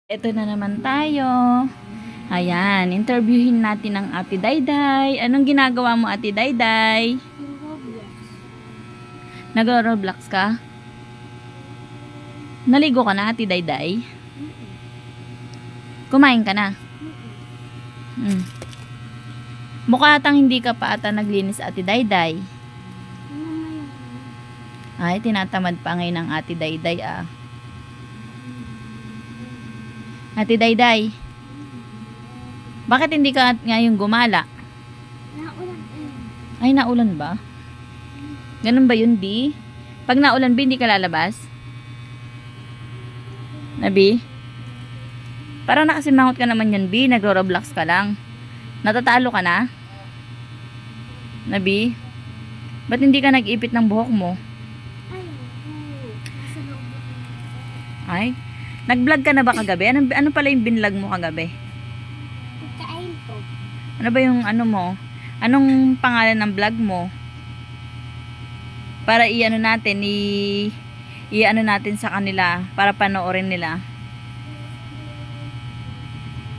Ito na naman tayo. Ayan, interviewin natin ang Ate Dayday. Anong ginagawa mo, Ate Dayday? Nag-Roblox ka? Naligo ka na, Ate Dayday? Kumain ka na? Mukha atang hindi ka pa ata naglinis, Ate Dayday. Ay, tinatamad pa ngayon ng Ate Dayday ah. Ate Dayday, bakit hindi ka ngayon gumala? Naulan Ay, naulan ba? Ganun ba yun, Bi? Pag naulan, Bi, hindi ka lalabas? Nabi? Parang nakasimangot ka naman yan, Bi. Nagro-Roblox ka lang. Natatalo ka na? Nabi? Ba't hindi ka nag-ipit ng buhok mo? Nasa loob. Ay, nag-vlog ka na ba kagabi? Ano pala yung binlog mo kagabi? Pagkain ko. Ano ba yung ano mo? Anong pangalan ng vlog mo? Para i-ano natin, i-ano natin sa kanila para panoorin nila.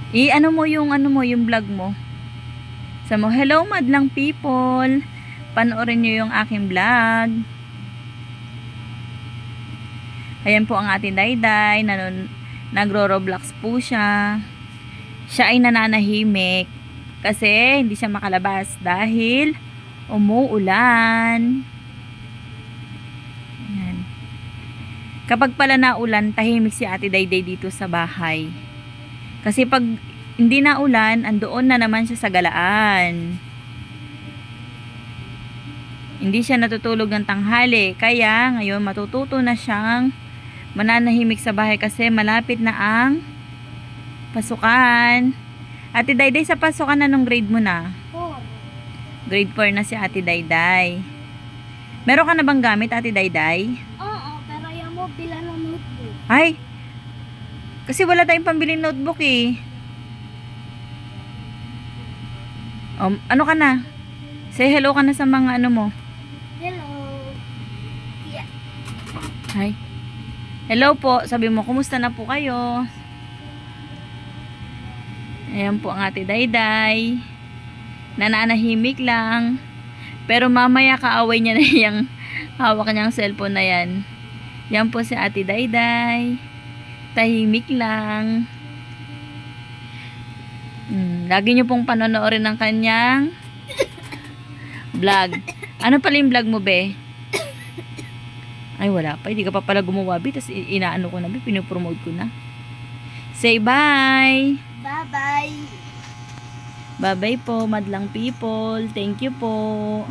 I-ano mo yung vlog mo. Sa mo, hello madlang people. Panoorin niyo yung aking vlog. Ayan po ang ating Dayday. Nagro-Roblox po siya. Siya ay nananahimik kasi hindi siya makalabas dahil umuulan. Ayan. Kapag pala naulan, tahimik si Ate Dayday dito sa bahay. Kasi pag hindi naulan, andoon na naman siya sa galaan. Hindi siya natutulog ng tanghali. Kaya ngayon matututo na siyang mananahimik sa bahay kasi malapit na ang pasukan. Ate Dayday, sa pasukan na nung grade mo na? 4. Grade 4 na si Ate Dayday. Meron ka na bang gamit, Ate Dayday? Oo, pero yung mo bila ng notebook. Ay! Kasi wala tayong pambiling notebook eh. Ano ka na? Say hello ka na sa mga ano mo. Hello. Yeah. Hi. Hello po. Sabi mo, kumusta na po kayo? Ayan po ang Ate Dayday. Nananahimik lang. Pero mamaya kaaway niya na yung hawak niyang cellphone na yan. Yan po si Ate Dayday. Tahimik lang. Lagi niyo pong panonoorin ng kanyang vlog. Ano pala yung vlog mo, be? Ay, wala pa. Hindi ka pa pala gumawa, be. Tapos inaano ko na, be. Pinopromote ko na. Say bye! Bye-bye. Bye-bye po, madlang people. Thank you po.